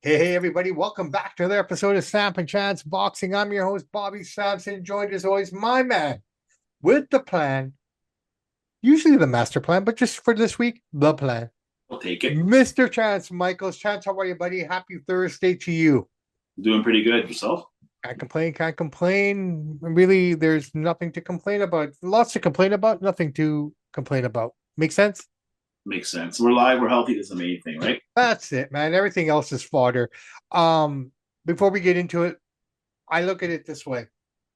Hey, everybody, welcome back to another episode of Samp&Chance Boxing. I'm your host, Bobby Sampson, joined as always, my man, with the plan, usually the master plan, but just for this week, the plan. I'll take it. Mr. Chance Michaels. Chance, how are you, buddy? Happy Thursday to you. Doing pretty good. Yourself? Can't complain, can't complain. Really, there's nothing to complain about. Lots to complain about, nothing to complain about. Make sense? Makes sense. We're live, we're healthy. That's the main thing, right? That's it, man. Everything else is fodder. Um, Before we get into it, I look at it this way.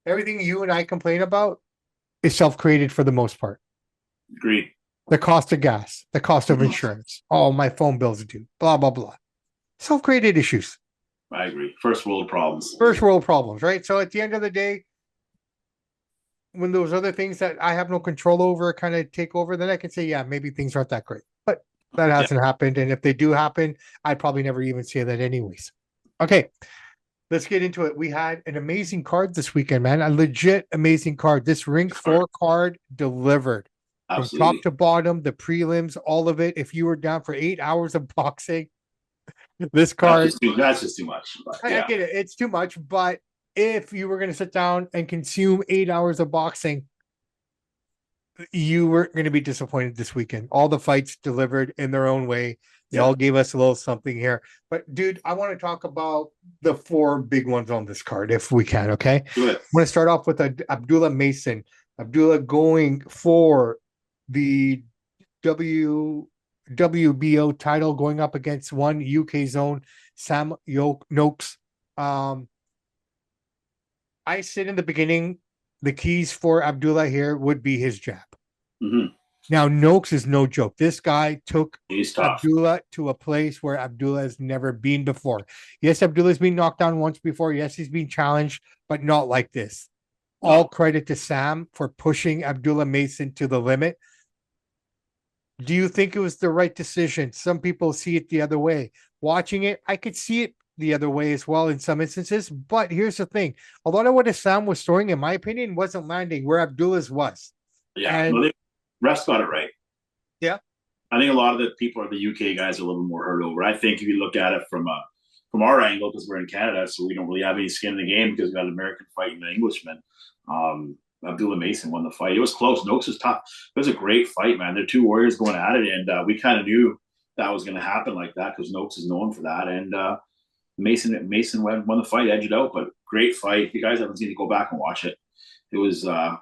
Everything you and I complain about is self-created for the most part. Agreed. The cost of gas, the cost of insurance, oh, my phone bills are due, blah, blah, blah. Self-created issues. I agree. First world problems. First world problems, right? So at the end of the day, when those other things that I have no control over kind of take over, then I can say, yeah, maybe things aren't that great. But that Yeah. hasn't happened. And if they do happen, I'd probably never even say that anyways. Okay. Let's get into it. We had an amazing card this weekend, man. A legit amazing card. This Ring 4 card delivered from top Absolutely. to bottom, the prelims, all of it. If you were down for 8 hours of boxing, this card, That's just too much. But I yeah. get it. It's too much. But if you were going to sit down and consume 8 hours of boxing, you were going to be disappointed this weekend. All the fights delivered in their own way. They Yeah. all gave us a little something here. But dude, I want to talk about the four big ones on this card if we can. Okay. Do it. I'm going to start off with Abdullah Mason. Abdullah going for the WBO title, going up against one UK zone, Sam Noakes. I said in the beginning, the keys for Abdullah here would be his jab. Mm-hmm. Now, Noakes is no joke. This guy took He's tough. Abdullah to a place where Abdullah has never been before. Yes, Abdullah's been knocked down once before. Yes, he's been challenged, but not like this. All No. credit to Sam for pushing Abdullah Mason to the limit. Do you think it was the right decision? Some people see it the other way. Watching it, I could see it the other way as well in some instances. But here's the thing: a lot of what Sam was throwing, in my opinion, wasn't landing where Abdullah's was. Yeah. No, And they refs got it right. yeah, I think a lot of the people are the UK guys are a little more hurt over. I think if you look at it from our angle, because we're in Canada, so we don't really have any skin in the game because we got an American fighting an Englishman. Abdullah Mason won the fight. It was close. Noakes was tough. It was a great fight, man. They're two warriors going at it, and we kind of knew that was going to happen like that because Noakes is known for that. And Mason won the fight, edged it out, but great fight. If you guys haven't seen it, go back and watch it. It was I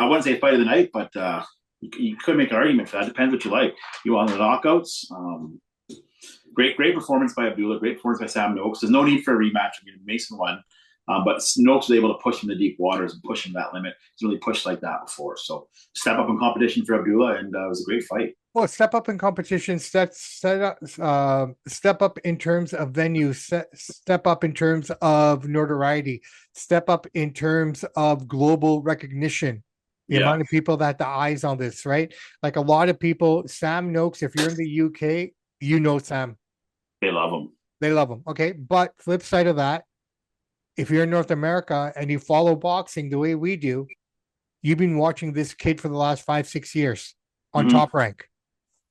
wouldn't say fight of the night, but you could make an argument for that. Depends what you like. You want the knockouts. Great performance by Abdullah. Great performance by Sam Noakes. There's no need for a rematch. I mean, Mason won, but Noakes was able to push him to deep waters and push him that limit. He's really pushed like that before. So step up in competition for Abdullah, and it was a great fight. well, step up in competition, step up in terms of venue, step up in terms of notoriety, step up in terms of global recognition. The Yeah, amount of people that the eyes on this, right? Like a lot of people, Sam Noakes, if you're in the UK, you know Sam. they love him. They love him. Okay. But flip side of that, if you're in North America and you follow boxing the way we do, you've been watching this kid for the last 5, 6 years on Mm-hmm. top rank.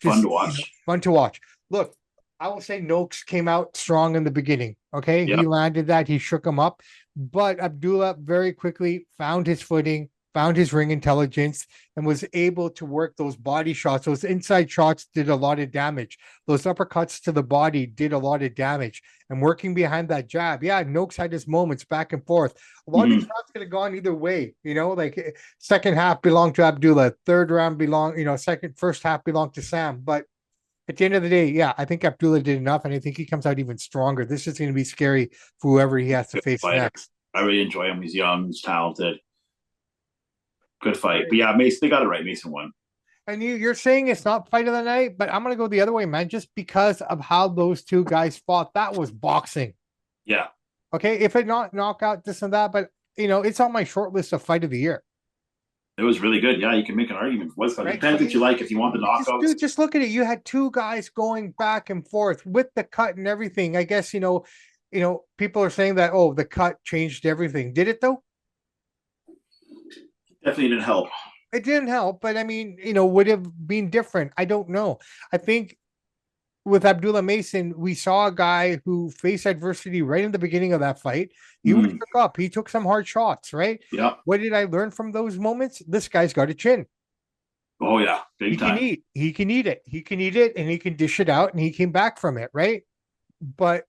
Fun Just to watch. fun to watch. Look, I will say Noakes came out strong in the beginning. Okay. Yeah. He landed that, he shook him up. But Abdullah very quickly found his footing, found his ring intelligence, and was able to work those body shots. Those inside shots did a lot of damage. Those uppercuts to the body did a lot of damage. And working behind that jab, yeah, Noakes had his moments back and forth. A lot of these Mm-hmm. shots could have gone either way, like second half belonged to Abdullah, third round first half belonged to Sam. But at the end of the day, yeah, I think Abdullah did enough, and I think he comes out even stronger. This is going to be scary for whoever he has to Good face fighter. next. I really enjoy him. He's young. He's talented. Good fight. But yeah, Mason, they got it right. Mason won. And you're saying it's not fight of the night, but I'm going to go the other way, man, just because of how those two guys fought. That was boxing. Yeah. Okay. If it not knockout, this and that, but it's on my short list of fight of the year. It was really good. Yeah, you can make an argument. What's that? Right. Depends what you like. If you want the knockouts, Just look at it. You had two guys going back and forth with the cut and everything. I guess, people are saying that, oh, the cut changed everything. Did it though? definitely didn't help. It didn't help, but I mean, would have been different. I don't know. I think with Abdullah Mason, we saw a guy who faced adversity right in the beginning of that fight. He was Mm, shook up. He took some hard shots, right? yeah. What did I learn from those moments? This guy's got a chin. Oh yeah, He big can time. eat. He can eat it. He can eat it and he can dish it out and he came back from it, right? But,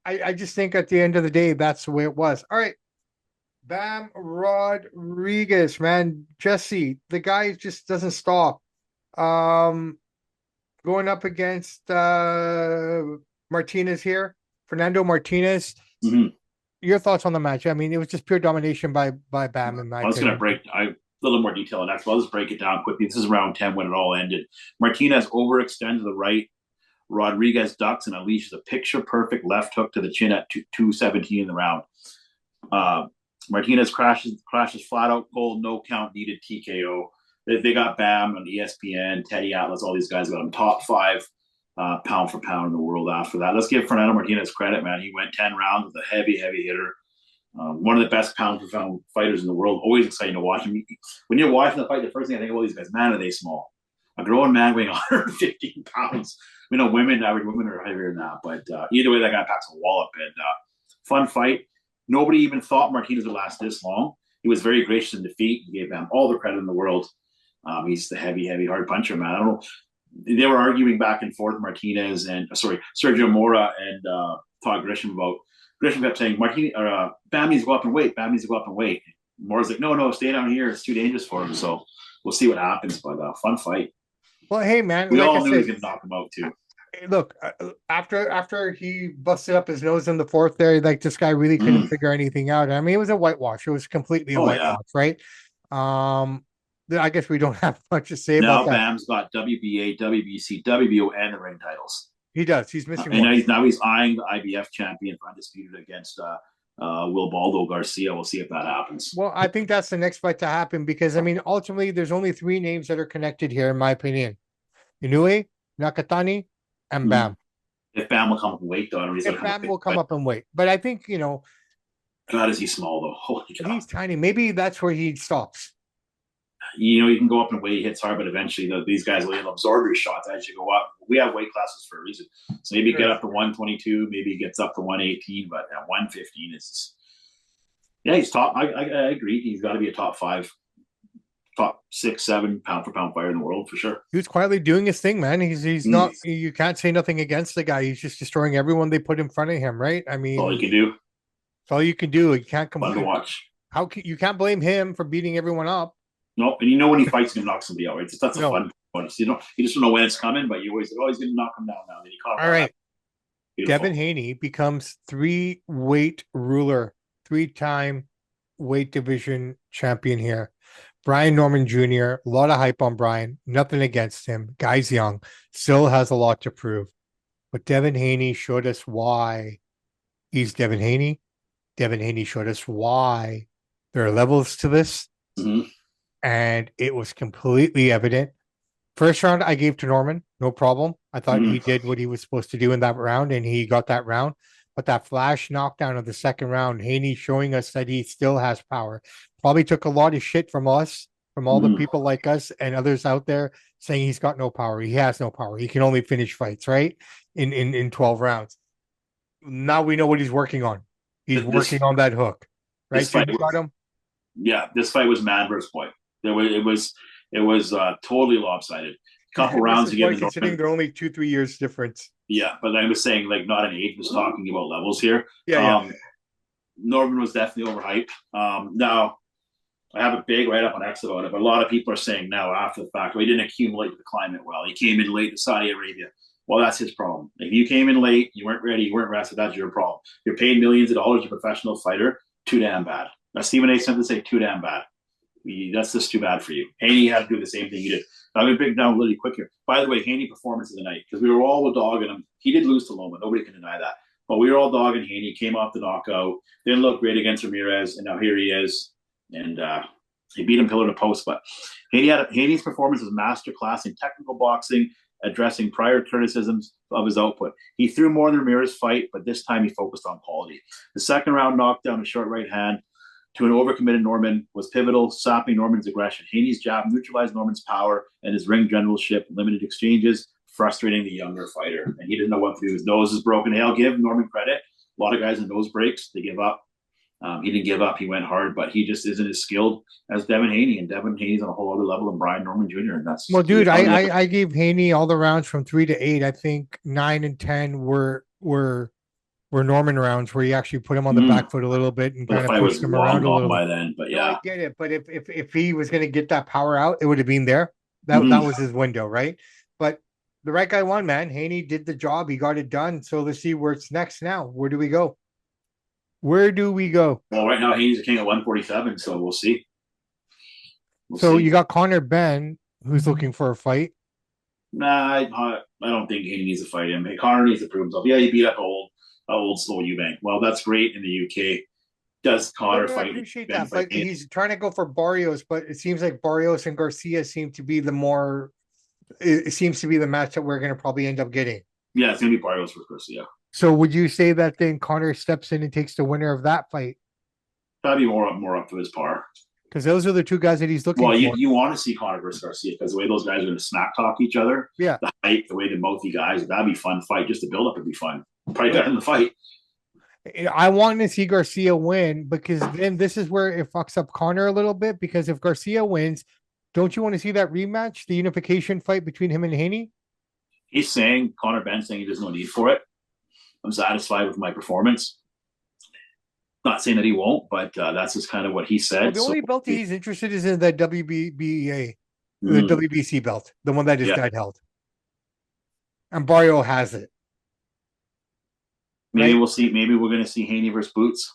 I just think at the end of the day, that's the way it was. All right. Bam Rodriguez, man. Jesse, the guy just doesn't stop. Um, Going up against Martinez here, Fernando Martinez. Mhm. Your thoughts on the match? I mean, it was just pure domination by Bam, in my I was going to opinion. break a little more detail on that. So I'll just break it down quickly. This is round 10 when it all ended. Martinez overextends to the right. Rodriguez ducks and unleashes a picture perfect left hook to the chin at 217 in the round. Uh, Martinez crashes flat out cold, no count needed TKO. They got Bam on ESPN, Teddy Atlas, all these guys got him top five pound for pound in the world after that. Let's give Fernando Martinez credit, man. He went 10 rounds with a heavy hitter. One of the best pound for pound fighters in the world. Always exciting to watch him. When you're watching the fight, the first thing I think of all these guys, man, are they small? A grown man weighing 115 pounds. We know average women are heavier than that, but either way, that guy packs a wallop. And fun fight. Nobody even thought Martinez would last this long. He was very gracious in defeat. He gave them all the credit in the world. He's the heavy, hard puncher, man. I don't know. They were arguing back and forth, Martinez and Sergio Mora and Todd Grisham about. Grisham kept saying, Bam needs to go up and wait. Bam needs to go up and wait. Mora's like, no, stay down here. It's too dangerous for him. So we'll see what happens. But fun fight. Well, hey, man, We like I all knew he was said, going to knock him out too. look, after he busted up his nose in the fourth there, like this guy really couldn't figure anything out. I mean, it was a whitewash. It was completely a Oh yeah. whitewash, right? Um, I guess we don't have much to say about Now that. Bam's got WBA, WBC, WBO, and the ring titles. He does. He's missing And one. now he's eyeing the IBF champion for undisputed against Will Baldo Garcia. We'll see if that happens. Well, I think that's the next fight to happen because I mean, ultimately, there's only three names that are connected here, in my opinion: Inoue, Nakatani, and Mm-hmm. Bam. If Bam will come up and wait, though, I don't know he's If going to come up Bam big, will come but up and wait, but I think God, is he small though? Holy cow! he's tiny. Maybe that's where he stops. You can go up and weigh, he hits hard, but eventually these guys will absorb your shots as you go up. We have weight classes for a reason. So maybe get up to 122, maybe he gets up to 118, but at 115 is he's top. I agree. He's got to be a top five, top 6, 7 pound for pound fighter in the world for sure. He was quietly doing his thing, man. He's not. You can't say nothing against the guy. He's just destroying everyone they put in front of him, right? I That's all mean, you can do. it's all you can do. You can't Fun to complain. watch. You can't blame him for beating everyone up? Nope. And when he fights, he's gonna knock somebody out. Right? That's a No. fun bonus. You just don't know when it's coming, but you always he's gonna knock him down now. Then you caught him. All right. Beautiful. Devin Haney becomes 3-weight ruler, 3-time weight division champion here. Brian Norman Jr., a lot of hype on Brian, nothing against him. Guy's young, still has a lot to prove. But Devin Haney showed us why he's Devin Haney. Devin Haney showed us why there are levels to this. Mm-hmm. And it was completely evident. First round, I gave to Norman, no problem. I thought he did what he was supposed to do in that round, and he got that round. But that flash knockdown of the second round, Haney showing us that he still has power. Probably took a lot of shit from us, from all the people like us and others out there saying he's got no power. He has no power. He can only finish fights, right? In 12 rounds. Now we know what he's working on. He's working on that hook, right? So you got him. Yeah, this fight was man versus boy. It was totally lopsided. Couple rounds again. Considering they're only 2-3 years difference. Yeah, but I was saying not an age. Was talking about levels here. Yeah. Norman was definitely overhyped. Now I have a big write up on X about it, but a lot of people are saying now after the fact, well, he didn't accumulate the climate well. He came in late to Saudi Arabia. Well, that's his problem. If you came in late, you weren't ready, you weren't rested, that's your problem. You're paid millions of dollars, you're a professional fighter, too damn bad. Now, Stephen A. Smith would say too damn bad. That's just too bad for you. Haney had to do the same thing you did. I'm going to break down really quick here. By the way, Haney performance of the night, because we were all dogging him. He did lose to Loma. Nobody can deny that. But we were all dogging Haney. Came off the knockout. Didn't look great against Ramirez. And now here he is. And he beat him pillar to post. But Haney's performance was masterclass in technical boxing, addressing prior criticisms of his output. He threw more than Ramirez's fight, but this time he focused on quality. The second round knockdown, a short right hand to an overcommitted Norman was pivotal, sapping Norman's aggression. Haney's jab neutralized Norman's power, and his ring generalship limited exchanges frustrating the younger fighter, and he didn't know what to do. His nose is broken. Hey, I'll give Norman credit. A lot of guys in nose breaks, they give up. He didn't give up. He went hard, but he just isn't as skilled as Devin Haney. And Devin Haney's on a whole other level than Brian Norman Jr. And that's Well, dude, I gave Haney all the rounds from 3 to 8. I think 9 and 10 were Norman rounds where he actually put him on the back foot a little bit and kind of pushed him around a little by bit. then. But No, yeah, I get it. But if he was going to get that power out, it would have been there. That was his window, right? But the right guy won, man. Haney did the job. He got it done. So let's see where it's next now. Where do we go? Where do we go? Well, right now Haney's the king at 147, so we'll see. You got Connor Ben, who's looking for a fight. Nah, I don't think Haney needs to fight him. Hey, Connor needs to prove himself. Yeah, he beat up old slow Eubank. Well, that's great in the UK. Does Connor fight? I appreciate that, but he's trying to go for Barrios, but it seems like Barrios and Garcia seem to be the more. It seems to be the match that we're going to probably end up getting. Yeah, it's going to be Barrios versus Garcia. So would you say that then Connor steps in and takes the winner of that fight? Probably more up to his par. Because those are the two guys that he's looking for. Well, you want to see Connor versus Garcia because the way those guys are going to smack talk each other, yeah, the height, the way the mouthy guys, that'd be fun fight. Just the build up would be fun. Probably better than the fight. I want to see Garcia win because then this is where it fucks up Connor a little bit because if Garcia wins, don't you want to see that rematch, the unification fight between him and Haney? He's saying, Connor Ben saying there's no need for it. I'm satisfied with my performance. Not saying that he won't, but that's just kind of what he said. Well, the only belt he's interested is in that WBA, the WBC belt, the one that his dad held. And Barrio has it. Maybe we'll see. Maybe we're going to see Haney versus Boots.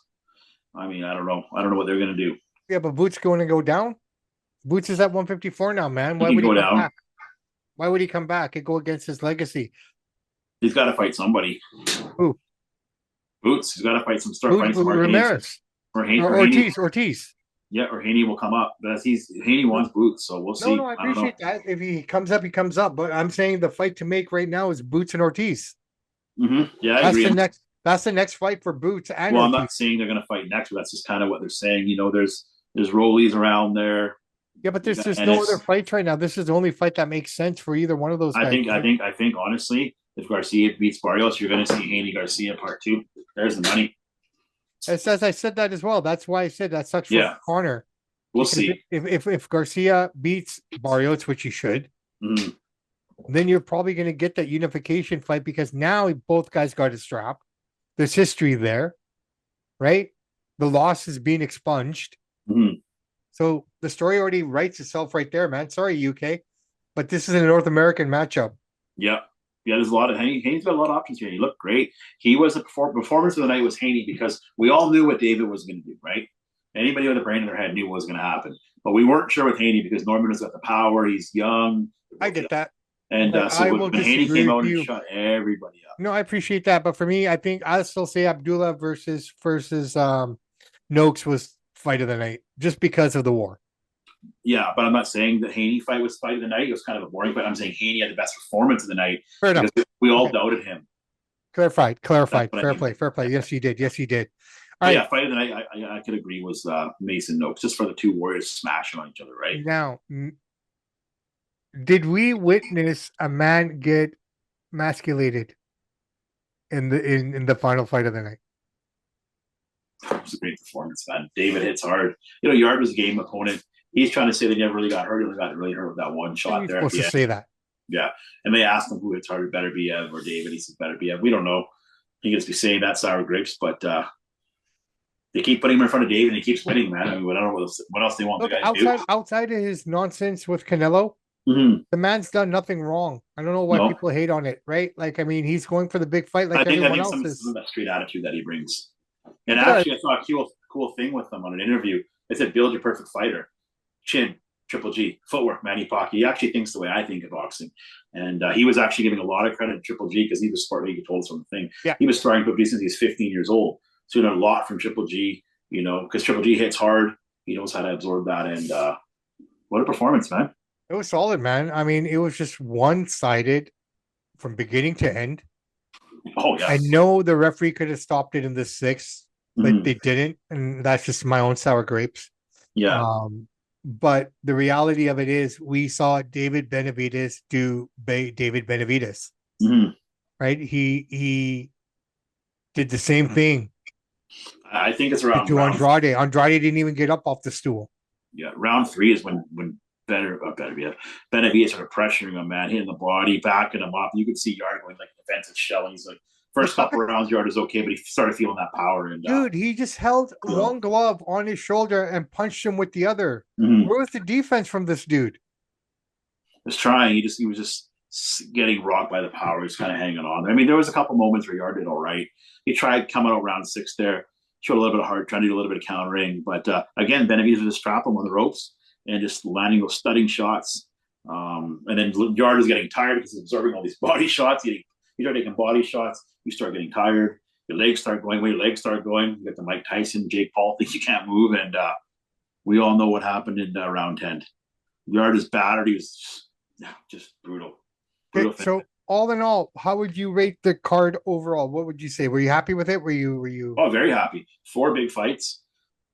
I mean, I don't know. I don't know what they're going to do. Yeah, but Boots going to go down? Boots is at 154 now, man. Why would he go down? Back? Why would he come back and go against his legacy? He's got to fight somebody. Who? Boots. He's got to fight some start fighting some Ramirez. Or Haney. Ortiz. Yeah, or Haney will come up. But Haney wants Boots, so we'll see. No, I appreciate that. If he comes up, he comes up. But I'm saying the fight to make right now is Boots and Ortiz. Yeah, I agree. That's the next fight for Boots. And Ortiz. I'm not saying they're going to fight next, but that's just kind of what they're saying. You know, there's Rollies around there. Yeah, but there's no other fights right now. This is the only fight that makes sense for either one of those guys. I think honestly, if Garcia beats Barrios, you're going to see Haney Garcia part 2. There's the money. It says I said that as well. That's why I said that sucks for Connor. We'll see. If Garcia beats Barrios, which he should, then you're probably going to get that unification fight because now both guys got a strap. There's history there, right? The loss is being expunged. So the story already writes itself right there, man. Sorry, UK, but this is a North American matchup. Yeah. There's a lot of Haney's got a lot of options here. He looked great. He was the performance of the night was Haney because we all knew what David was going to do, right? Anybody with a brain in their head knew what was going to happen, but we weren't sure with Haney because Norman has got the power. He's young. I get that. And so when Haney came out and shut everybody up. No, I appreciate that, but for me, I think I still say Abdullah versus Noakes was fight of the night just because of the war. Yeah, but I'm not saying the Haney fight was fight of the night. It was kind of a boring fight. I'm saying Haney had the best performance of the night because we all doubted him. Clarified. Fair play. Yes, he did. All right. Yeah, fight of the night, I could agree was Mason Noakes, just for the two warriors smashing on each other, right? Now, did we witness a man get emasculated in the final fight of the night? It was a great performance, man. David hits hard. You know, Yard was a game opponent. He's trying to say that he never really got hurt. He only got really hurt with that one shot there. Supposed to say that. Yeah. And they asked him who hits harder, better be Ev or David. He said better be Ev. We don't know. He gets to be saying that sour grapes, but they keep putting him in front of David and he keeps winning, man. I mean, I don't know what else they want the guy to do. Outside of his nonsense with Canelo, the man's done nothing wrong. I don't know why people hate on it, right? Like, I mean, he's going for the big fight like everyone else is. Some of that street attitude that he brings. And actually, I saw a cool thing with him on an interview. They said, build your perfect fighter. Chin, Triple G, footwork, Manny Pacquiao. He actually thinks the way I think of boxing. And he was actually giving a lot of credit to Triple G because he was smart. He told us on the thing. Yeah. He was sparring Triple G since he was 15 years old. So he learned a lot from Triple G, you know, because Triple G hits hard. He knows how to absorb that. And what a performance, man. It was solid, man. I mean, it was just one-sided from beginning to end. Oh, yeah. I know the referee could have stopped it in the 6th, but they didn't. And that's just my own sour grapes. Yeah. But the reality of it is, we saw David Benavidez do David Benavidez, Mhm. right? He did the same thing I think it's around to round. Andrade. Andrade didn't even get up off the stool. Yeah, round three is when Benavidez started pressuring him, man, hitting the body, backing him up. You could see Yard going like a defensive shell. And he's like, first couple of rounds, Yard is okay, but he started feeling that power. And Dude, he just held one glove on his shoulder and punched him with the other. Where was the defense from this dude? was trying. He was just getting rocked by the power. He's kind of hanging on. I mean, there was a couple moments where Yard did all right. He tried coming out round six there, showed a little bit of heart, trying to do a little bit of countering. But again, Benavidez was just trapping him on the ropes and just landing those studding shots. And then Yard is getting tired because he's absorbing all these body shots. You start taking body shots, you start getting tired. Your legs start going. When your legs start going, you get the Mike Tyson, Jake Paul thing. You can't move, and we all know what happened in round 10. Yard is battered. He was just brutal. Okay, so all in all, how would you rate the card overall? What would you say? Were you happy with it? Were you? Oh, very happy. 4 big fights.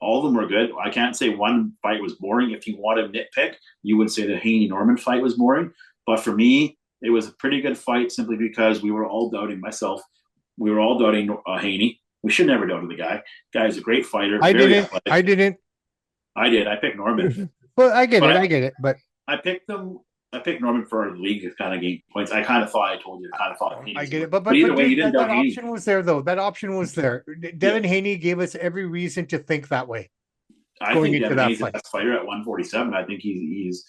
All of them were good. I can't say one fight was boring. If you want to nitpick, you would say the Haney-Norman fight was boring. But for me, it was a pretty good fight simply because we were all doubting myself. We were all doubting Haney. We should never doubt the guy. Guy's a great fighter. I didn't. I did. I picked Norman. But I get it. But I picked Norman for the league to kind of gain points. I kind of thought I told you. I kind of thought I get it. But either way, you didn't doubt Haney. That option was there, though. That option was there. Devin Haney gave us every reason to think that way. I think Devin Haney's the best fighter at 147. I think he's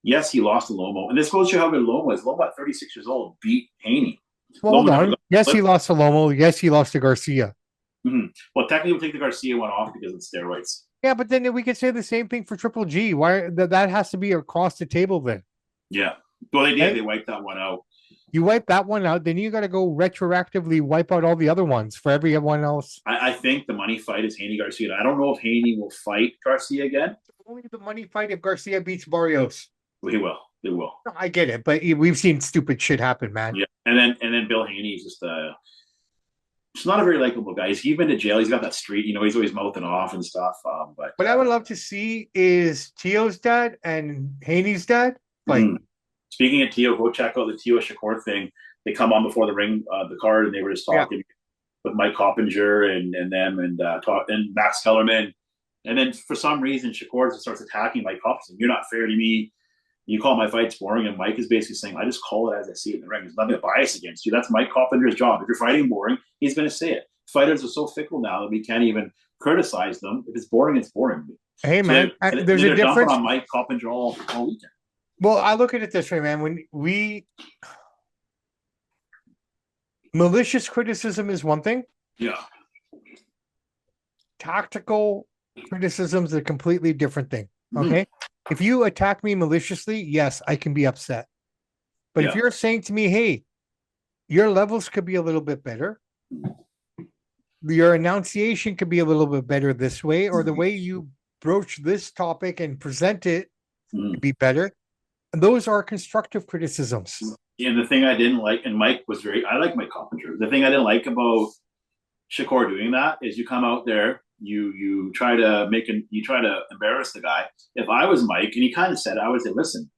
yes, he lost to Lomo. And this goes to show how good Lomo is. Lomo at 36 years old beat Haney. Well, hold on. Yes, he lost to Lomo. Yes, he lost to Garcia. Mm-hmm. Well, technically, we'll take the Garcia one off because of steroids. Yeah, but then we could say the same thing for Triple G. Why that has to be across the table then? Yeah. Well, they did. Right? They wiped that one out. You wipe that one out, then you got to go retroactively wipe out all the other ones for everyone else. I think the money fight is Haney Garcia. I don't know if Haney will fight Garcia again. Only the money fight if Garcia beats Barrios. He will. They will. No, I get it, but we've seen stupid shit happen, man. Yeah, and then Bill Haney is just he's not a very likable guy. He's been to jail. He's got that street. He's always mouthing off and stuff. But what I would love to see is Tio's dad and Haney's dad. Speaking of Tio, go check out the Tio Shakur thing. They come on before the ring, the card, and they were just talking with Mike Coppinger and them and Max Kellerman. And then for some reason, Shakur starts attacking Mike Coppinger. You're not fair to me. You call my fights boring, and Mike is basically saying, I just call it as I see it in the ring. There's nothing bias against you. That's Mike Coppinger's job. If you're fighting boring, he's going to say it. Fighters are so fickle now that we can't even criticize them. If it's boring, it's boring. Hey, man, there's a difference. On Mike Coppinger all weekend. Well, I look at it this way, man. When malicious criticism is one thing. Yeah. Tactical criticism is a completely different thing. Okay. Mm-hmm. If you attack me maliciously, yes, I can be upset. But if you're saying to me, hey, your levels could be a little bit better, your enunciation could be a little bit better this way, or the way you broach this topic and present it could be better. And those are constructive criticisms. And the thing I didn't like, and I like Mike Coppinger. The thing I didn't like about Shakur doing that is you come out there, you try to embarrass the guy. If I was Mike, and he kind of said, I would say, listen,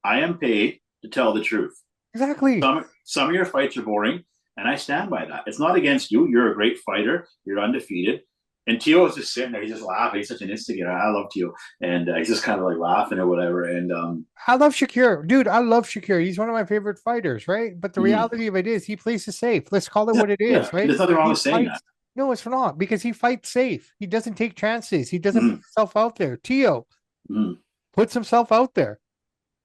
I am paid to tell the truth. Exactly. Some of your fights are boring, and I stand by that. It's not against you. You're a great fighter. You're undefeated. And Tio is just sitting there. He's just laughing. He's such an instigator. I love Tio. And he's just kind of like laughing or whatever. And I love Shakir. Dude, I love Shakir. He's one of my favorite fighters, right? But the reality of it is he plays it safe. Let's call it what it is, right? There's nothing wrong with saying that. No, it's not, because he fights safe. He doesn't take chances. He doesn't put himself out there. Tio puts himself out there.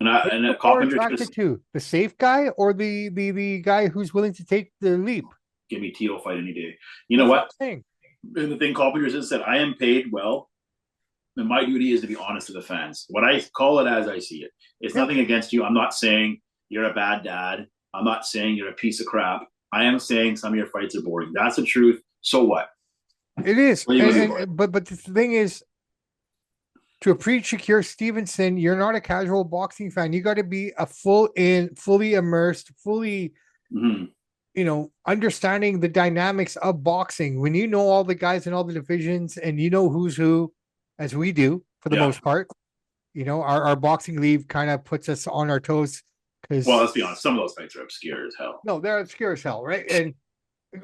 And Coppinger attracted to the safe guy or the guy who's willing to take the leap. Give me Tio fight any day. You know what? And the thing Coppinger just said, I am paid well, and my duty is to be honest to the fans. What I call it as I see it. It's nothing against you. I'm not saying you're a bad dad. I'm not saying you're a piece of crap. I am saying some of your fights are boring. That's the truth. So what? It is. But the thing is, to appreciate Shakir Stevenson, you're not a casual boxing fan. You got to be a fully immersed, fully understanding the dynamics of boxing. When you know all the guys in all the divisions and you know who's who, as we do for the most part, You know, our boxing league kind of puts us on our toes Well, because let's be honest. Some of those fights are obscure as hell. no, they're obscure as hell, right? And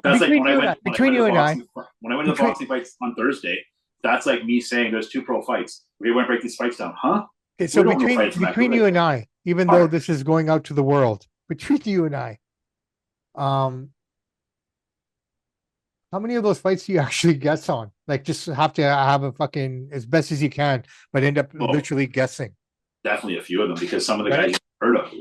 That's like between you and I, between you and I, when I went to the between boxing fights on Thursday. That's like me saying there's 2 pro fights. We want to break these fights down, huh? okay, so We don't know fights, between you and I, even though this is going out to the world, between you and I, um, how many of those fights do you actually guess on? Like, just have to have a fucking as best as you can, but end up literally guessing. Definitely a few of them because some of the Right? guys you've heard of.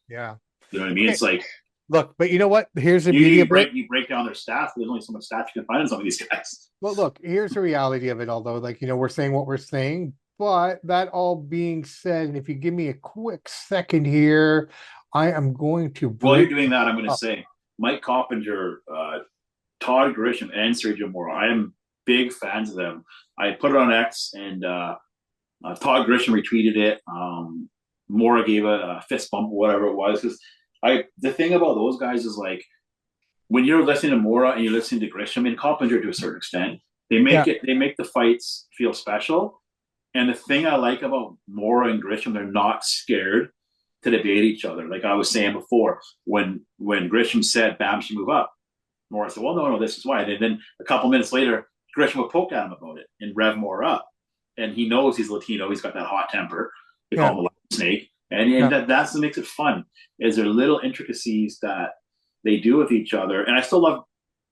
Yeah. You know what I mean? Okay. It's like, look, but you know what? Here's the beauty of it. You break down their stats. There's only so much stats you can find in some of these guys. Well, look, here's the reality of it. Although, like, you know, we're saying what we're saying, but that all being said, and if you give me a quick second here, I am going to While you're break doing that, I'm going to say Mike Coppinger, Todd Grisham, and Sergio Mora. I am big fans of them. I put it on X, and Todd Grisham retweeted it. Mora gave a fist bump or whatever it was. Because the thing about those guys is like when you're listening to Mora and you're listening to Grisham and Coppinger to a certain extent, they make the fights feel special. And the thing I like about Mora and Grisham, they're not scared to debate each other. Like I was saying before, when Grisham said Bam should move up, Mora said, well, no, this is why. And then a couple minutes later, Grisham would poke at him about it and rev Mora up. And he knows he's Latino. He's got that hot temper. They call him a snake. And that's what makes it fun, is there little intricacies that they do with each other. And I still love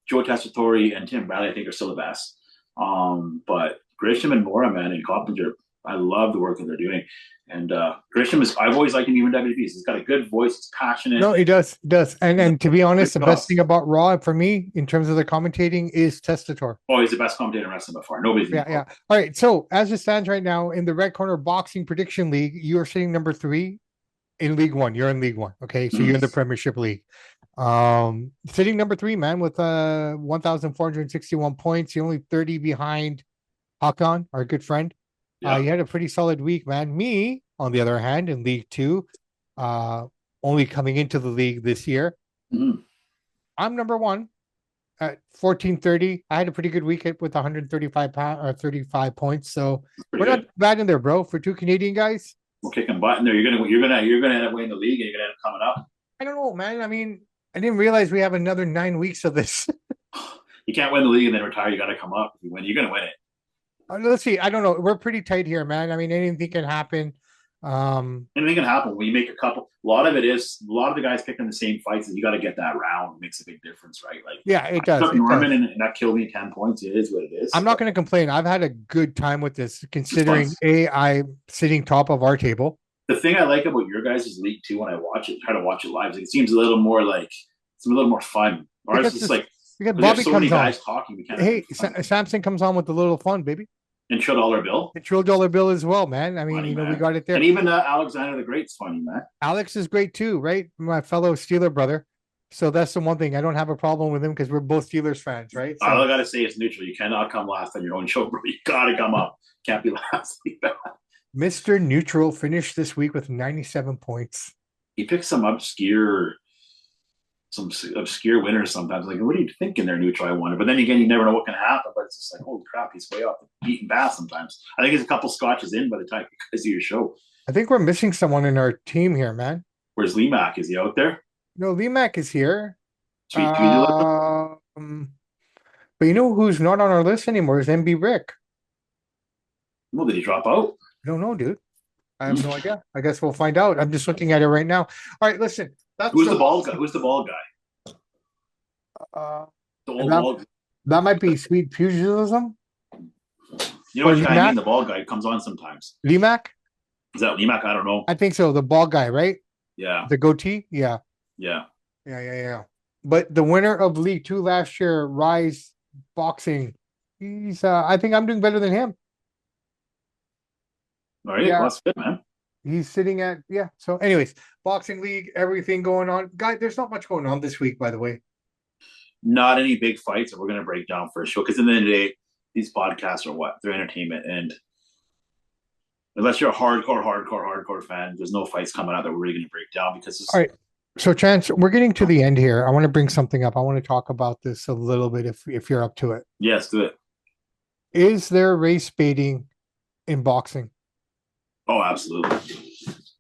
Joe Tessitore and Tim Bradley. I think are still the best. But Grisham and Mora, man, and Coppinger, I love the work that they're doing. And Grisham I've always liked him even WWEs. He's got a good voice. He's passionate. No, he does. And to be honest, the best thing about Raw for me in terms of the commentating is Tessitore. Oh, he's the best commentator in wrestling by far. Nobody's yeah. All right. So as it stands right now in the Red Corner Boxing Prediction League, you are sitting number 3 in League One. You're in League One. Okay. So you're in the Premiership League. Sitting number 3, man, with 1,461 points. You're only 30 behind Hakan, our good friend. You had a pretty solid week, man. Me, on the other hand, in League 2, only coming into the league this year. I'm number 1 at 1430. I had a pretty good week with 35 points. So we're not bad in there, bro. For 2 Canadian guys. We're kicking butt in there. You're gonna end up winning the league and you're gonna end up coming up. I don't know, man. I mean, I didn't realize we have another 9 weeks of this. You can't win the league and then retire. You got to come up. If you win, you're going to win it. Let's see. I don't know. We're pretty tight here, man. I mean, anything can happen. Anything can happen when you make a couple. A lot of the guys picking the same fights, and you got to get that round. It makes a big difference, right? Like, yeah, it does. Took Norman, and that killed me 10 points. It is what it is. I'm not going to complain. I've had a good time with this, considering I'm sitting top of our table. The thing I like about your guys' league too, when I watch it, try to watch it live, it seems a little more fun. Ours is like because Bobby comes on. Talking, we can't. Hey, Samson comes on with a little fun, baby. And $2 bill. The $2 bill as well, man. I mean, funny, we got it there. And even Alexander the Great's funny, man. Alex is great too, right? My fellow Steeler brother. So that's the one thing. I don't have a problem with him because we're both Steelers fans, right? So, all I got to say is neutral. You cannot come last on your own show, bro. You got to come up. Can't be last. Mr. Neutral finished this week with 97 points. He picked some obscure winners sometimes. Like, what are you thinking there, Neutral? I wonder. But then again, you never know what can happen. But it's just like, holy crap, he's way off the beaten path sometimes. I think he's a couple scotches in by the time you guys do your show. I think we're missing someone in our team here, man. Where's Lee Mack? Is he out there? No, Lee Mack is here. But you know who's not on our list anymore is MB Rick. Well, did he drop out? I don't know, dude. I have no idea. I guess we'll find out. I'm just looking at it right now. All right, listen. Who's the bald guy? Who's the bald guy? The old bald guy. That might be Sweet Pugilism. You know what I mean? The bald guy comes on sometimes. Lee Mack? Is that Lee Mack? I don't know. I think so. The bald guy, right? Yeah. The goatee? Yeah. Yeah. But the winner of League 2 last year, Rise Boxing, he's I think I'm doing better than him. All right, well, that's good, man. He's sitting at So anyways, Boxing League, everything going on. Guy, there's not much going on this week, by the way. Not any big fights that we're gonna break down for a show. Because at the end of the day, these podcasts are what? They're entertainment. And unless you're a hardcore fan, there's no fights coming out that we're really gonna break down because all right. So Chance, we're getting to the end here. I want to bring something up. I want to talk about this a little bit if you're up to it. Yes, do it. Is there race baiting in boxing? Oh, absolutely.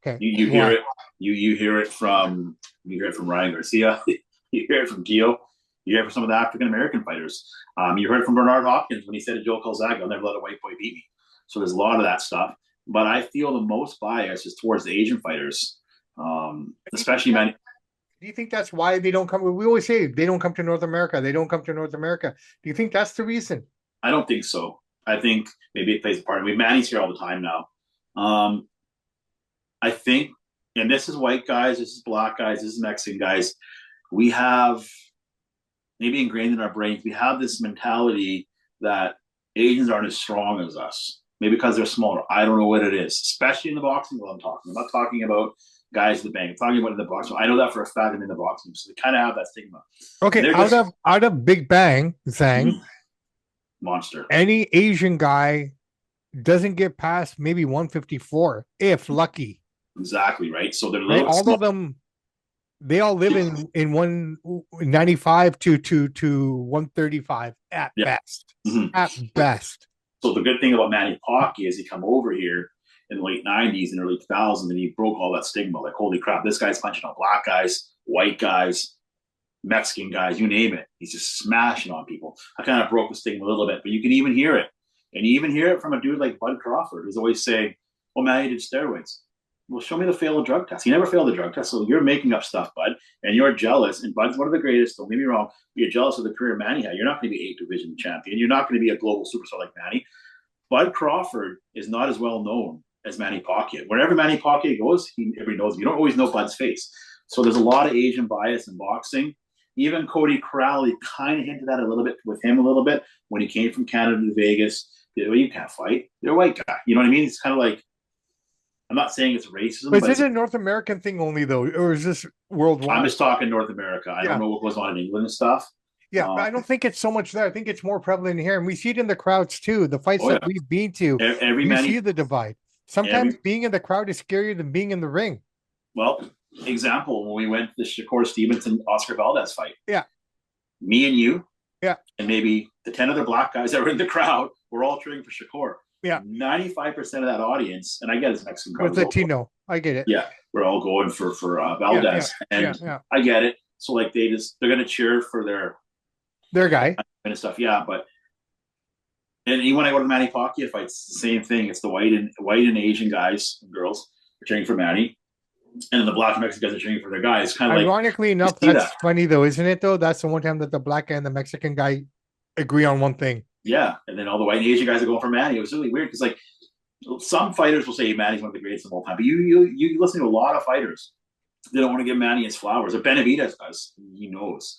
Okay. You hear it. You hear it from Ryan Garcia. You hear it from Gio. You hear it from some of the African American fighters. You heard it from Bernard Hopkins when he said to Joe Calzaghe, "I'll never let a white boy beat me." So there's a lot of that stuff. But I feel the most bias is towards the Asian fighters, especially man. Do you think that's why they don't come? We always say they don't come to North America. They don't come to North America. Do you think that's the reason? I don't think so. I think maybe it plays a part. I mean, Manny's here all the time now. Um, I think, and this is white guys, this is black guys, this is Mexican guys. We have maybe ingrained in our brains, we have this mentality that Asians aren't as strong as us. Maybe because they're smaller. I don't know what it is, especially in the boxing world. I'm not talking about guys in the bank. I'm talking about in the boxing. I know that for a fact. I'm in the boxing, so they kind of have that stigma. Okay, out of Big Bang, Zhang, monster. Any Asian guy doesn't get past maybe 154, if lucky. Exactly right. So they're all small. Of them. They all live in 195 to 135 at best. At best. So the good thing about Manny Pacquiao is he come over here in the late 90s and early 2000s and he broke all that stigma. Like, holy crap, this guy's punching out black guys, white guys, Mexican guys, you name it. He's just smashing on people. I kind of broke the stigma a little bit, but you can even hear it. And you even hear it from a dude like Bud Crawford, who's always saying, oh, Manny did steroids. Well, show me the failed drug test. He never failed the drug test, so you're making up stuff, Bud, and you're jealous. And Bud's one of the greatest. Don't get me wrong. You're jealous of the career Manny had. You're not going to be a division champion. You're not going to be a global superstar like Manny. Bud Crawford is not as well known as Manny Pacquiao. Wherever Manny Pacquiao goes, everybody knows him. You don't always know Bud's face. So there's a lot of Asian bias in boxing. Even Cody Crowley kind of hinted at it a little bit with him a little bit when he came from Canada to Vegas. Well, you can't fight. You're a white guy. You know what I mean? It's kind of like, I'm not saying it's racism. But is this a North American thing only, though, or is this worldwide? I'm just talking North America. I don't know what goes on in England and stuff. Yeah, but I don't think it's so much there. I think it's more prevalent here, and we see it in the crowds too. The fights that we've been to, we see the divide. Sometimes being in the crowd is scarier than being in the ring. Well, example, when we went to the Shakur Stevenson Oscar Valdez fight. Yeah. Me and you. Yeah. And maybe the 10 other black guys that were in the crowd were all cheering for Shakur. Yeah. 95% of that audience, and I get it's Mexican crowd. With Latino. I get it. Yeah. We're all going for Valdez. And I get it. So like they're gonna cheer for their guy and stuff. Yeah, but and even when I go to the Manny Pacquiao fights, it's the same thing. It's the white and Asian guys and girls are cheering for Manny. And the black and Mexican guys are cheering for their guys. Kind of ironically enough, that's funny though, isn't it? Though that's the one time that the black guy and the Mexican guy agree on one thing. Yeah, and then all the white and Asian guys are going for Manny. It was really weird because like some fighters will say Manny's one of the greatest of all time, but you listen to a lot of fighters, they don't want to give Manny his flowers. Or Benavidez does. He knows.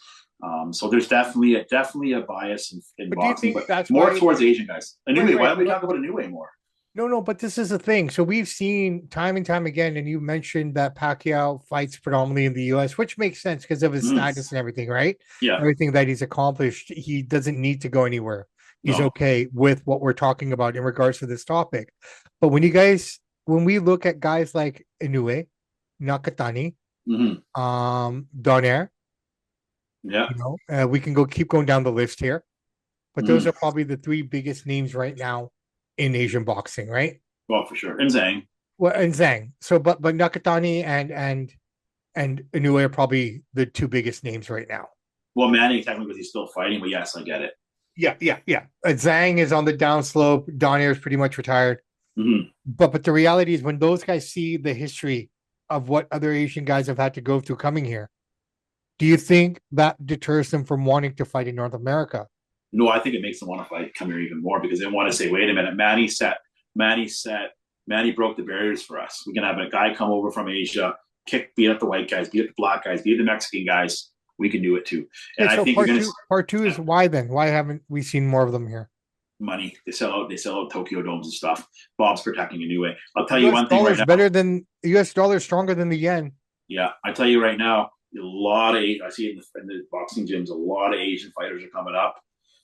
So there's definitely a bias in boxing, but that's more towards Asian guys. Anyway, why don't we talk about Inoue more? No, but this is the thing. So we've seen time and time again, and you mentioned that Pacquiao fights predominantly in the U.S., which makes sense because of his status and everything, right? Yeah. Everything that he's accomplished, he doesn't need to go anywhere. He's okay with what we're talking about in regards to this topic. But when we look at guys like Inoue, Nakatani, Donaire, we can keep going down the list here. But those are probably the three biggest names right now in Asian boxing, right? Well, for sure. And Zhang. Well, and Zhang. So, but Nakatani and Inoue are probably the two biggest names right now. Well, Manny technically because he's still fighting, but yes, I get it. Yeah. Zhang is on the downslope. Donaire is pretty much retired. But the reality is when those guys see the history of what other Asian guys have had to go through coming here, do you think that deters them from wanting to fight in North America? No, I think it makes them want to come here even more because they want to say, wait a minute, Manny broke the barriers for us. We can have a guy come over from Asia, beat up the white guys, beat up the black guys, beat up the Mexican guys. We can do it too. And I think part two is why then? Why haven't we seen more of them here? Money. They sell out Tokyo domes and stuff. Bob's protecting Inoue. I'll tell you one thing right now. Better than US dollar, stronger than the yen. Yeah, I tell you right now, I see it in the boxing gyms, a lot of Asian fighters are coming up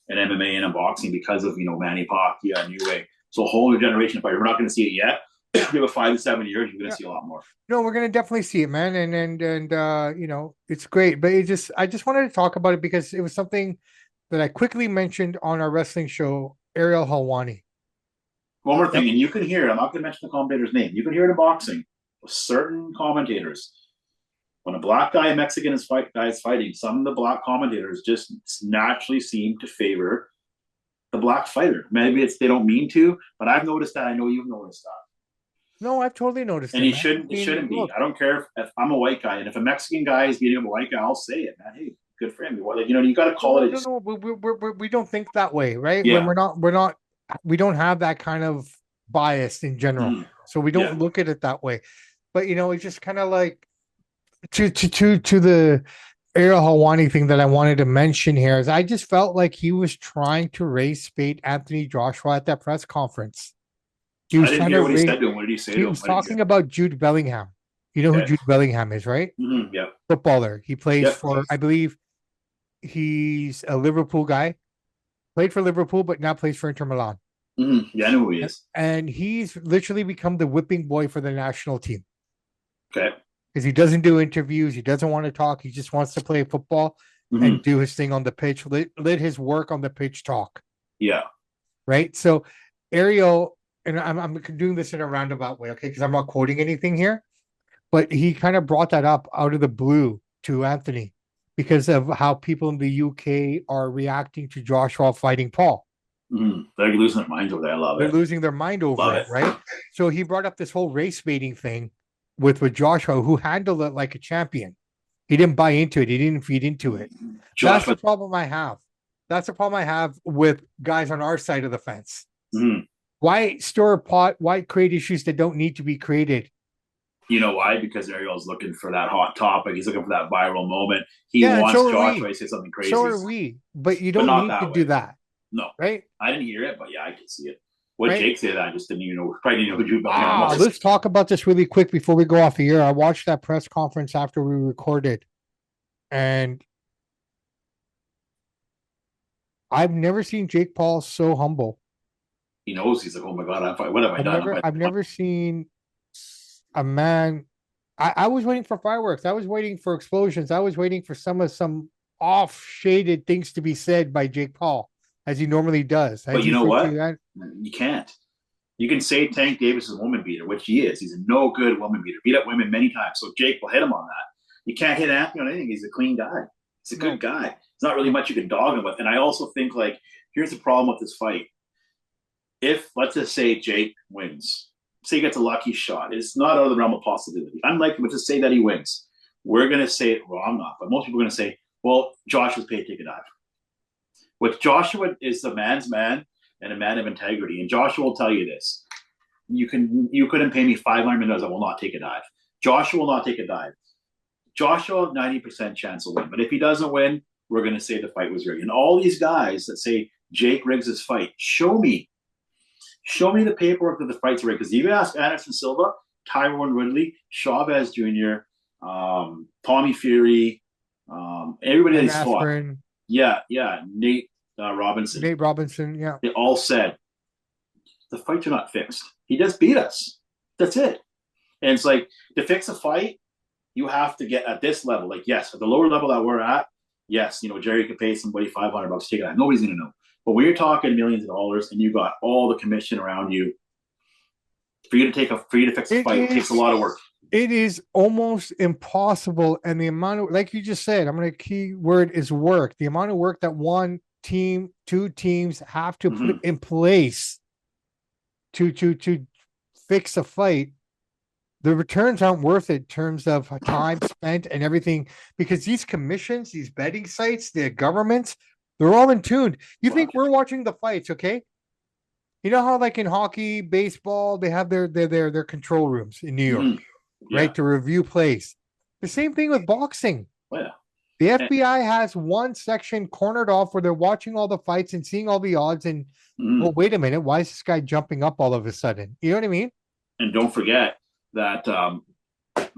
in MMA and in boxing because of Manny Pacquiao and Inoue. So a whole new generation of fighters. We're not going to see it yet. Give it 5 to 7 years, you're going to see a lot more. No, we're going to definitely see it, man. And it's great. But I just wanted to talk about it because it was something that I quickly mentioned on our wrestling show, Ariel Helwani. One more thing, Yep. and you can hear it. I'm not going to mention the commentator's name. You can hear it in boxing with certain commentators. When a black guy and Mexican guy is fighting, some of the black commentators just naturally seem to favor the black fighter. Maybe it's they don't mean to, but I've noticed that. I know you've noticed that. No, I've totally noticed And it, he man. I shouldn't. It mean, shouldn't be. look, I don't care if I'm a white guy, and if a Mexican guy is beating up a white guy, I'll say it, man. Hey, good for him. Like, you got to no, call no, it. no, no. We don't think that way, right? When Yeah, we don't have that kind of bias in general. mm, So we yeah. don't look at it that way. But it's just kind of like to the Ariel Hawani thing that I wanted to mention here is I just felt like he was trying to race bait Anthony Joshua at that press conference. He I was didn't trying hear to what he race. said to him. What did he say He to him? was I didn't hear. talking about Jude Bellingham. You know who Okay. Jude Bellingham is, right? Yeah. Footballer. He plays Yep. for, I believe, he's a Liverpool guy. Played for Liverpool, but now plays for Inter Milan. Yeah, I know who he is. And he's literally become the whipping boy for the national team Okay. because he doesn't do interviews. He doesn't want to talk. He just wants to play football and do his thing on the pitch. Let his work on the pitch talk. Yeah. Right. So Ariel, and I'm doing this in a roundabout way, okay? Because I'm not quoting anything here, but he kind of brought that up out of the blue to Anthony because of how people in the UK are reacting to Joshua fighting Paul. They're losing their minds over there. I love They're it. losing their mind over Love it, it. right? So he brought up this whole race baiting thing with Joshua, who handled it like a champion. He didn't buy into it. He didn't feed into it. That's the Joshua. problem I have. That's the problem I have with guys on our side of the fence. Mhm. Why stir a pot? Why create issues that don't need to be created? You know why? Because Ariel's looking for that hot topic. He's looking for that viral moment. He Yeah, and wants so are Joshua we. to say something crazy. So are we. But you But don't not need to that do way. that, No. right? I didn't hear it, but yeah, I can see it. What Right? Jake said, I just didn't even know. Probably didn't know who Drew Bellingham was. Let's talk about this really quick before we go off the air. I watched that press conference after we recorded, and I've never seen Jake Paul so humble. He knows. He's like, oh my God, what have I done? I've never seen a man. I was waiting for fireworks. I was waiting for explosions. I was waiting for some off shaded things to be said by Jake Paul, as he normally does. As But you he know said to what? you, You can't. You can say Tank Davis is a woman beater, which he is. He's a no good woman beater. Beat up women many times. So Jake will hit him on that. You can't hit Anthony on anything. He's a clean guy. He's a no, good guy. There's not really much you can dog him with. And I also think, like, here's the problem with this fight. If, let's just say, Jake wins, say he gets a lucky shot, it's not out of the realm of possibility. Unlikely, but to say that he wins, we're going to say, well, I'm not, but most people are going to say, well, Joshua's paid to take a dive. With Joshua is the man's man and a man of integrity. And Joshua will tell you this. You couldn't pay me $500 million. I will not take a dive. Joshua will not take a dive. Joshua, 90% chance will win. But if he doesn't win, we're going to say the fight was rigged. And all these guys that say Jake rigs his fight, show me the paperwork that the fight's rigged. Because you ask Anderson Silva, Tyron Woodley, Chavez Jr., Tommy Fury, everybody that he's fought. Yeah, Nate Robinson. Nate Robinson, yeah. They all said, the fights are not fixed. He just beat us. That's it. And it's like, to fix a fight, you have to get at this level. Like, yes, at the lower level that we're at, yes, Jerry could pay somebody $500 to take it out. Nobody's going to know. But when you're talking millions of dollars and you got all the commission around you, for you to fix a fight, it takes a lot of work. It is almost impossible. And the amount of, like you just said, I'm going to key word is work. The amount of work that one team, two teams have to put in place to fix a fight, the returns aren't worth it in terms of time spent and everything, because these commissions, these betting sites, the governments, they're all in tune. You think we're watching the fights, okay? You know how, like in hockey, baseball, they have their control rooms in New York, right, to review plays. The same thing with boxing. Oh, yeah. The FBI has one section cornered off where they're watching all the fights and seeing all the odds. And well, wait a minute, why is this guy jumping up all of a sudden? You know what I mean? And don't forget that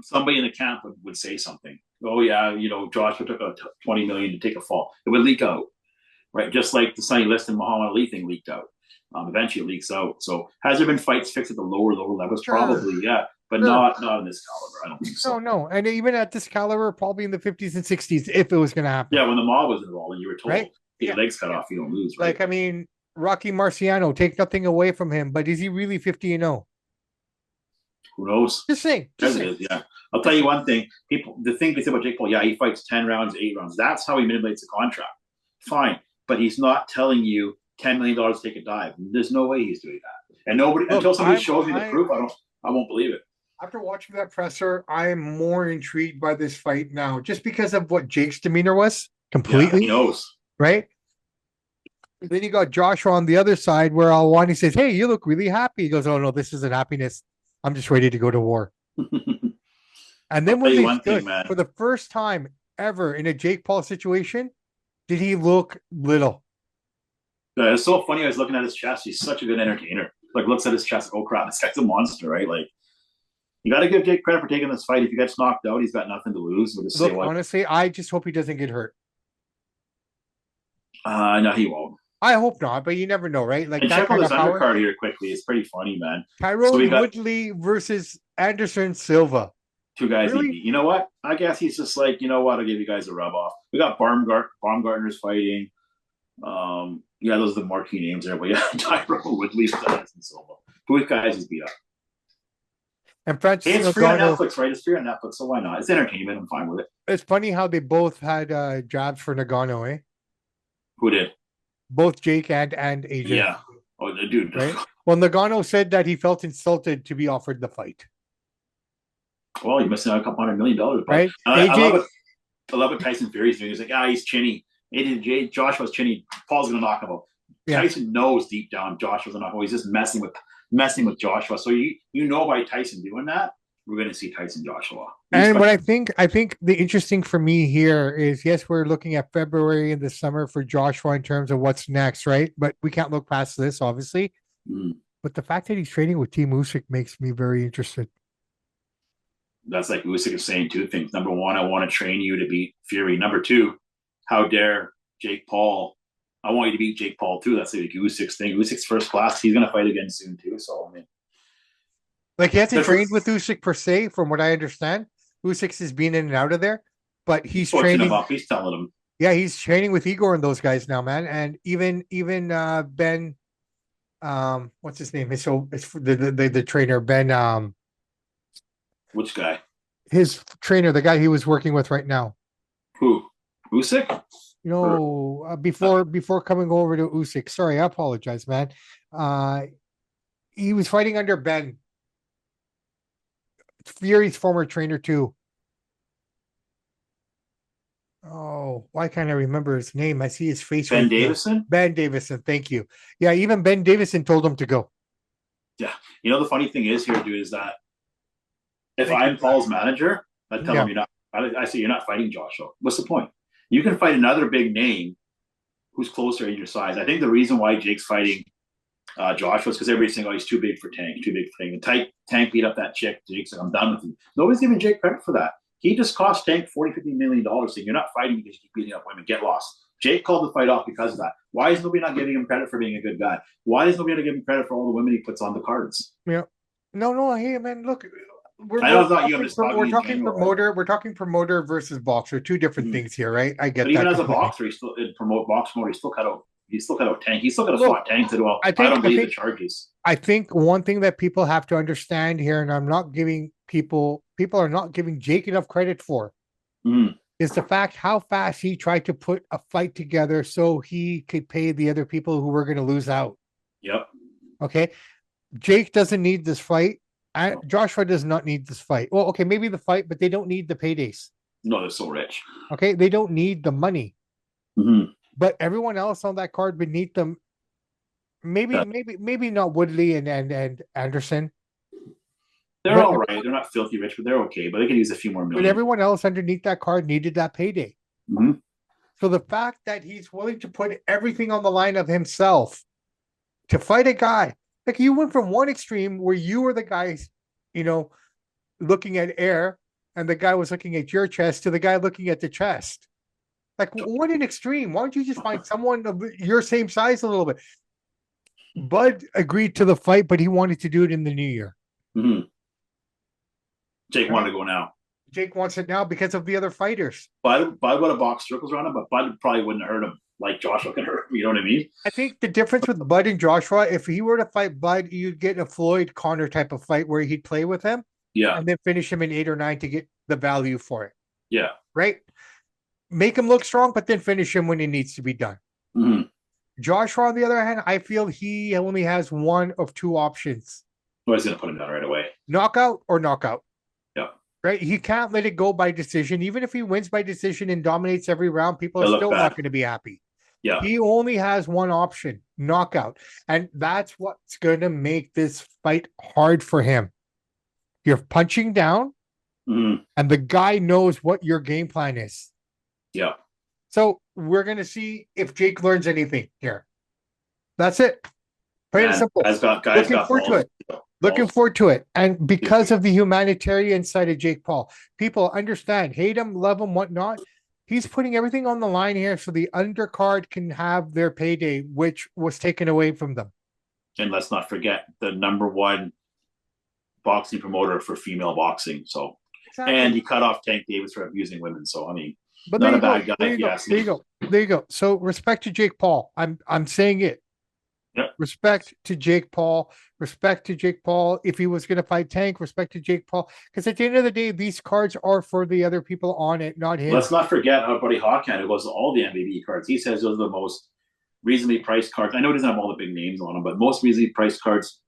somebody in the camp would say something. Oh yeah, Joshua took a $20 million to take a fall. It would leak out, right? Just like the Sonny Liston Muhammad Ali thing leaked out. Eventually, it leaks out. So has there been fights fixed at the lower levels? Sure. Probably, yeah, but not in this caliber. I don't think so. No, and even at this caliber, probably in the 50s and 60s, if it was going to happen. Yeah, when the mob was involved, and you were told, right? your legs cut off, you don't lose. Right? Like, I mean, Rocky Marciano, take nothing away from him, but is he really 50-0? Who knows? Just saying. Just saying. Yeah. I'll tell you one thing. The thing they say about Jake Paul, yeah, he fights 10 rounds, 8 rounds. That's how he manipulates the contract. Fine. But he's not telling you $10 million to take a dive. There's no way he's doing that. And nobody, until somebody shows me the proof, I won't believe it. After watching that presser, I am more intrigued by this fight now, just because of what Jake's demeanor was completely. Yeah, he knows. Right? Then you got Joshua on the other side where Alwani says, "Hey, you look really happy." He goes, "Oh no, this isn't happiness. I'm just ready to go to war." And then when they stood for the first time ever in a Jake Paul situation, did he look little? It's so funny. I was looking at his chest. He's such a good entertainer. Like, looks at his chest. Oh crap, this guy's a monster, right? Like, you got to give Jake credit for taking this fight. If he gets knocked out, he's got nothing to lose. Look, honestly, I just hope he doesn't get hurt. No, he won't. I hope not, but you never know, right? Like, and check out this undercard here quickly. It's pretty funny, man. Tyrone Woodley versus Anderson Silva. Two guys. Really? You know what? I guess he's just like, you know what? I'll give you guys a rub off. We got Baumgartner's fighting. Yeah, those are the marquee names there. But yeah, Tyrone Woodley versus Anderson Silva. Both guys is beat up. And Francis it's free on Netflix, right? It's free on Netflix, so why not? It's entertainment. I'm fine with it. It's funny how they both had jabs for Nagano, eh? Who did? Both Jake and AJ. Yeah. Oh, dude. Right? Well, Nagano said that he felt insulted to be offered the fight. Well, you're missing out a couple $100 million. Right? I love what Tyson Fury's doing. He's like, he's chinny. Joshua's chinny. Paul's going to knock him out. Yeah. Tyson knows deep down Joshua's going to knock him out. He's just messing with Joshua. So you know by Tyson doing that, we're going to see Tyson Joshua. And what I think the interesting for me here is, yes, we're looking at February in the summer for Joshua in terms of what's next, right? But we can't look past this, obviously. But the fact that he's training with Team Usyk makes me very interested. That's like Usyk is saying two things. Number one, I want to train you to beat Fury. Number two, how dare Jake Paul? I want you to beat Jake Paul too. That's like Usyk's thing. Usyk's first class. He's going to fight again soon too. So I mean, like, he hasn't trained with Usyk per se, from what I understand. Usyk has been in and out of there, but he's training. He's telling him. Yeah, he's training with Igor and those guys now, man. And even Ben, what's his name? It's the trainer Ben. Which guy? His trainer, the guy he was working with right now. Who? Usyk? You know, before coming over to Usyk. Sorry, I apologize, man. He was fighting under Ben. Fury's former trainer too. Oh, why can't I remember his name? I see his face. Ben Davison? Ben Davison, thank you. Yeah, even Ben Davison told him to go. Yeah. You know, the funny thing is here, dude, is that if I'm Paul's manager, I tell him I say you're not fighting Joshua. What's the point? You can fight another big name who's closer in your size. I think the reason why Jake's fighting Joshua is because everybody's saying, he's too big for Tank. And Tank beat up that chick. Jake's like, I'm done with him. Nobody's giving Jake credit for that. He just cost Tank $40-50 million, saying you're not fighting because you keep beating up women. Get lost. Jake called the fight off because of that. Why is nobody not giving him credit for being a good guy? Why is nobody give him credit for all the women he puts on the cards? Yeah. No. Hey, man, look. We're talking promoter versus boxer. Two different things here, right? I get that. Even as a boxer, he's still promoter. He still cut out Tank. He still got to fought Tank. Said, "Well, I don't believe the charges." I think one thing that people have to understand here, and I'm not giving people are not giving Jake enough credit for, is the fact how fast he tried to put a fight together so he could pay the other people who were going to lose out. Yep. Okay. Jake doesn't need this fight. Joshua does not need this fight. Well, okay, maybe the fight, but they don't need the paydays. No, they're so rich. Okay, they don't need the money. But everyone else on that card beneath them, maybe not Woodley and Anderson. They're all right. They're not filthy rich, but they're okay. But they can use a few more million. But everyone else underneath that card needed that payday. So the fact that he's willing to put everything on the line of himself to fight a guy. Like, you went from one extreme where you were the guys, looking at air, and the guy was looking at your chest, to the guy looking at the chest. Like, what an extreme. Why don't you just find someone of your same size a little bit? Bud agreed to the fight, but he wanted to do it in the new year. Jake wanted to go now. Jake wants it now because of the other fighters. Bud would have boxed circles around him, but Bud probably wouldn't have hurt him like Joshua can hurt You know what I mean? I think the difference with Bud and Joshua, if he were to fight Bud, you'd get a Floyd Connor type of fight where he'd play with him Yeah, and then finish him in 8 or 9 to get the value for it. yeah. Right? Make him look strong, but then finish him when it needs to be done. Mm-hmm. Joshua, on the other hand, I feel he only has one of two options. I was going to put him down right away. Knockout or knockout. Yeah. Right? He can't let it go by decision. Even if he wins by decision and dominates every round, people are still not going to be happy. Yeah. He only has one option, knockout. And that's what's going to make this fight hard for him. You're punching down, and the guy knows what your game plan is. Yeah. So we're going to see if Jake learns anything here. That's it. Plain and simple. Looking forward to it. Looking forward to it. And because of the humanitarian side of Jake Paul, people understand, hate him, love him, whatnot. He's putting everything on the line here so the undercard can have their payday, which was taken away from them. And let's not forget the #1 boxing promoter for female boxing. So, exactly. And he cut off Tank Davis for abusing women. So, I mean, but not a bad guy. There you go. So, respect to Jake Paul. I'm saying it. Yep. Respect to Jake Paul. Respect to Jake Paul. If he was going to fight Tank, respect to Jake Paul. Because at the end of the day, these cards are for the other people on it, not him. Let's not forget our buddy Hawkman, who goes to all the MVP cards. He says those are the most reasonably priced cards. I know he doesn't have all the big names on them, but most reasonably priced cards,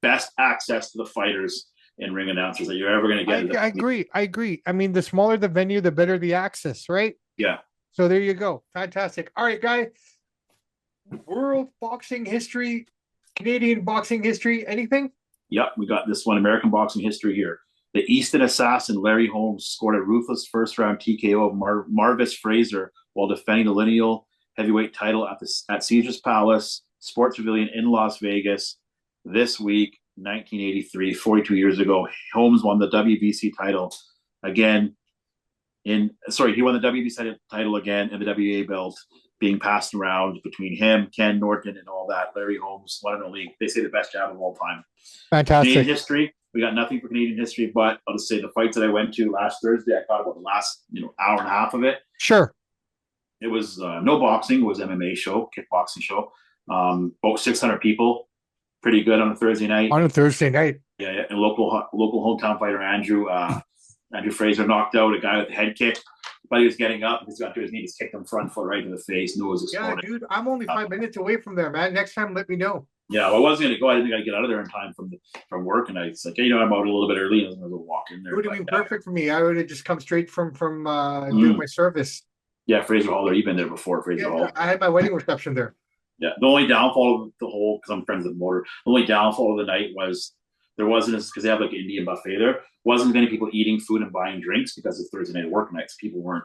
best access to the fighters and ring announcers that you're ever going to get. I agree. I mean, the smaller the venue, the better the access, right? Yeah. So there you go. Fantastic. All right, guys. World boxing history, Canadian boxing history, anything? Yep, we got this one, American boxing history here. The Easton assassin Larry Holmes scored a ruthless first-round TKO of Marvis Fraser while defending the lineal heavyweight title at Caesars Palace Sports Pavilion in Las Vegas this week, 1983, 42 years ago. Holmes won the WBC title again. He won the WBC title again and the WBA belt being passed around between him, Ken Norton, and all that. Larry Holmes, one and only. They say the best jab of all time. Fantastic. Canadian history. We got nothing for Canadian history, but I'll just say the fights that I went to last Thursday, I caught about the last hour and a half of it. Sure. It was no boxing. It was MMA show, kickboxing show. About 600 people. Pretty good on a Thursday night. Yeah, and local hometown fighter Andrew Fraser knocked out a guy with a head kick. But he was getting up. He's got to his knee. Just kicked him front foot right to the face. Nose exploded. Yeah, dude, I'm only 5 minutes away from there, man. Next time, let me know. Yeah, well, I wasn't going to go. I didn't think I'd get out of there in time from work. And I was like, I'm out a little bit early. I was going to go walk in there. It would have been perfect for me. I would have just come straight from doing my service. Yeah, Fraser Hall there. You've been there before, Fraser Hall. I had my wedding reception there. Yeah, the only downfall of the whole, because I'm friends with the motor, the only downfall of the night was there wasn't, because they have like an Indian buffet there, wasn't many people eating food and buying drinks because of Thursday night work nights. People weren't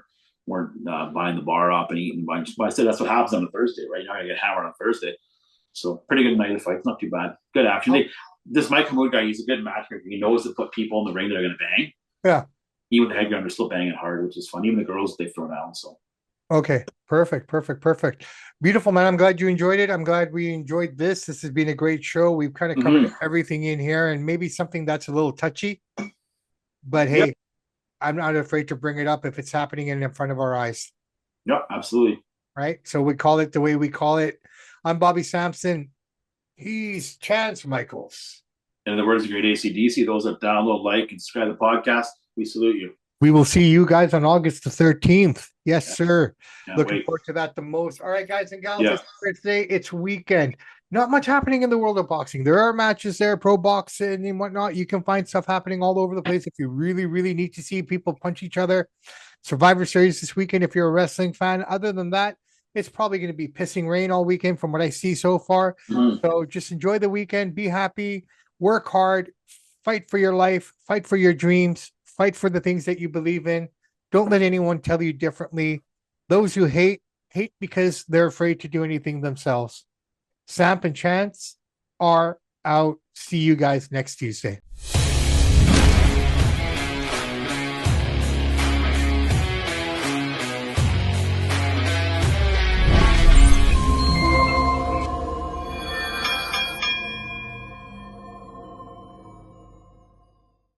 buying the bar up and eating. But I said that's what happens on a Thursday, right? You're not going to get hammered on Thursday. So pretty good night of the fight. Not too bad. Good action. This Mike Hamoud guy, he's a good matchmaker. He knows to put people in the ring that are going to bang. Yeah. Even the headgunner still banging hard, which is fun. Even the girls, they throw down. So. Okay. Perfect. Beautiful, man. I'm glad you enjoyed it. I'm glad we enjoyed this. This has been a great show. We've kind of covered everything in here and maybe something that's a little touchy. But hey, yep. I'm not afraid to bring it up if it's happening in front of our eyes. Yep, absolutely. Right? So we call it the way we call it. I'm Bobby Sampson. He's Chance Michaels. And in the words of great AC/DC, those that download, like, and subscribe to the podcast, we salute you. We will see you guys on August the 13th. Yes, sir. Looking forward to that the most. All right, guys and gals, it's weekend. Not much happening in the world of boxing. There are matches there, pro boxing and whatnot. You can find stuff happening all over the place if you really, really need to see people punch each other. Survivor Series this weekend if you're a wrestling fan. Other than that, it's probably going to be pissing rain all weekend from what I see so far. So just enjoy the weekend. Be happy. Work hard. Fight for your life. Fight for your dreams. Fight for the things that you believe in. Don't let anyone tell you differently. Those who hate because they're afraid to do anything themselves. Samp and Chance are out. See you guys next Tuesday.